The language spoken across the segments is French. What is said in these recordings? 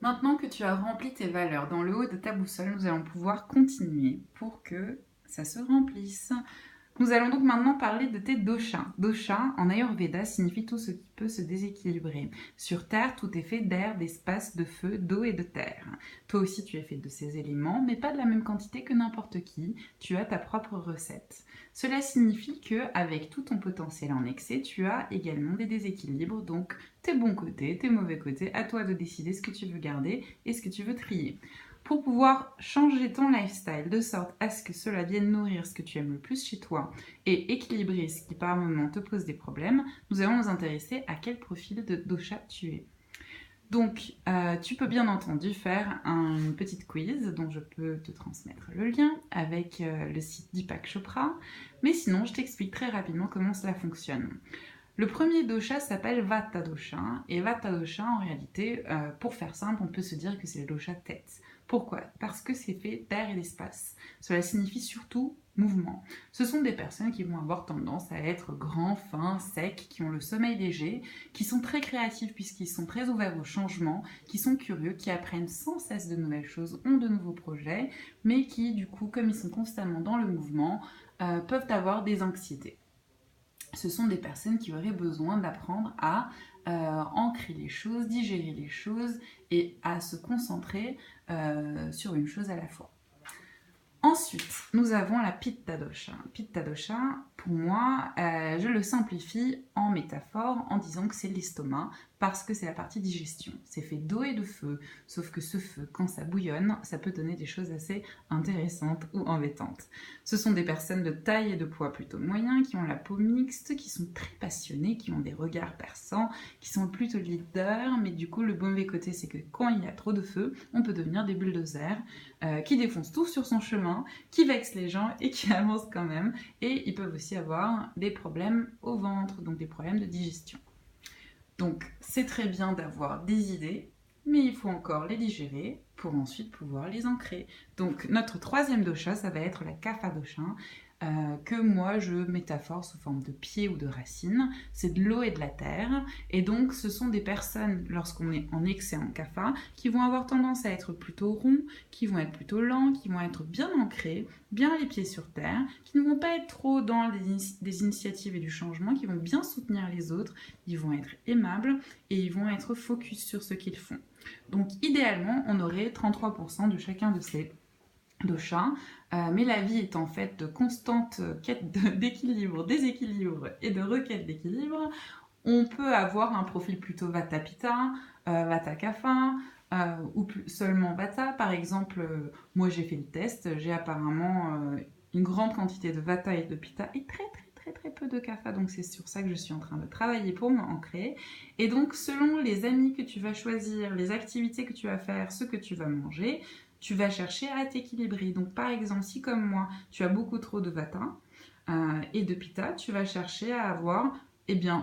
Maintenant que tu as rempli tes valeurs dans le haut de ta boussole, nous allons pouvoir continuer pour que ça se remplisse. Nous allons donc maintenant parler de tes doshas. Dosha, en Ayurveda, signifie tout ce qui peut se déséquilibrer. Sur Terre, tout est fait d'air, d'espace, de feu, d'eau et de terre. Toi aussi, tu es fait de ces éléments, mais pas de la même quantité que n'importe qui. Tu as ta propre recette. Cela signifie que, avec tout ton potentiel en excès, tu as également des déséquilibres, donc tes bons côtés, tes mauvais côtés, à toi de décider ce que tu veux garder et ce que tu veux trier. Pour pouvoir changer ton lifestyle de sorte à ce que cela vienne nourrir ce que tu aimes le plus chez toi et équilibrer ce qui par moment te pose des problèmes, nous allons nous intéresser à quel profil de dosha tu es. Donc, tu peux bien entendu faire une petite quiz dont je peux te transmettre le lien avec le site d'Ipak Chopra, mais sinon je t'explique très rapidement comment cela fonctionne. Le premier dosha s'appelle Vata dosha, et Vata dosha, en réalité, pour faire simple, on peut se dire que c'est le dosha tête. Pourquoi? Parce que c'est fait d'air et d'espace. Cela signifie surtout mouvement. Ce sont des personnes qui vont avoir tendance à être grands, fins, secs, qui ont le sommeil léger, qui sont très créatifs puisqu'ils sont très ouverts au changement, qui sont curieux, qui apprennent sans cesse de nouvelles choses, ont de nouveaux projets, mais qui, du coup, comme ils sont constamment dans le mouvement, peuvent avoir des anxiétés. Ce sont des personnes qui auraient besoin d'apprendre à ancrer les choses, digérer les choses et à se concentrer sur une chose à la fois. Ensuite, nous avons la Pitta dosha. Pitta dosha, pour moi, je le simplifie en métaphore en disant que c'est l'estomac parce que c'est la partie digestion. C'est fait d'eau et de feu, sauf que ce feu, quand ça bouillonne, ça peut donner des choses assez intéressantes ou embêtantes. Ce sont des personnes de taille et de poids plutôt moyens, qui ont la peau mixte, qui sont très passionnées, qui ont des regards perçants, qui sont plutôt leaders, mais du coup, le mauvais côté, c'est que quand il y a trop de feu, on peut devenir des bulldozers qui défoncent tout sur son chemin, qui vexent les gens et qui avancent quand même. Et ils peuvent aussi avoir des problèmes au ventre, donc des problèmes de digestion. Donc c'est très bien d'avoir des idées, mais il faut encore les digérer pour ensuite pouvoir les ancrer. Donc notre troisième dosha, ça va être la kapha dosha, que moi je métaphore sous forme de pieds ou de racines. C'est de l'eau et de la terre. Et donc ce sont des personnes, lorsqu'on est en excès en kapha, qui vont avoir tendance à être plutôt ronds, qui vont être plutôt lents, qui vont être bien ancrés, bien les pieds sur terre, qui ne vont pas être trop dans des initiatives et du changement, qui vont bien soutenir les autres, ils vont être aimables et ils vont être focus sur ce qu'ils font. Donc idéalement, on aurait 33% de chacun de ces doshas, mais la vie est en fait de constante quête d'équilibre, déséquilibre et de requête d'équilibre. On peut avoir un profil plutôt Vata Pitta, Vata Kapha, ou seulement Vata. Par exemple, moi j'ai fait le test, j'ai apparemment une grande quantité de Vata et de Pitta et très peu de Kapha, donc c'est sur ça que je suis en train de travailler pour m'ancrer. Et donc selon les amis que tu vas choisir, les activités que tu vas faire, ce que tu vas manger, tu vas chercher à t'équilibrer. Donc par exemple, si comme moi, tu as beaucoup trop de Vata et de Pitta, tu vas chercher à avoir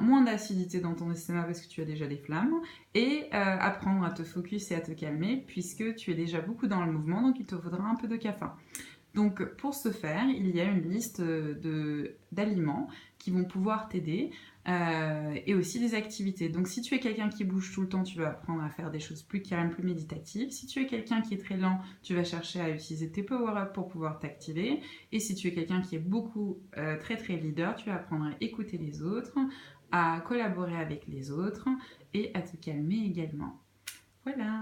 moins d'acidité dans ton estomac parce que tu as déjà des flammes et apprendre à te focus et à te calmer puisque tu es déjà beaucoup dans le mouvement, donc il te faudra un peu de kapha. Donc pour ce faire, il y a une liste d'aliments qui vont pouvoir t'aider et aussi des activités. Donc si tu es quelqu'un qui bouge tout le temps, tu vas apprendre à faire des choses plus calmes, plus méditatives. Si tu es quelqu'un qui est très lent, tu vas chercher à utiliser tes power-ups pour pouvoir t'activer. Et si tu es quelqu'un qui est beaucoup très leader, tu vas apprendre à écouter les autres, à collaborer avec les autres et à te calmer également. Voilà.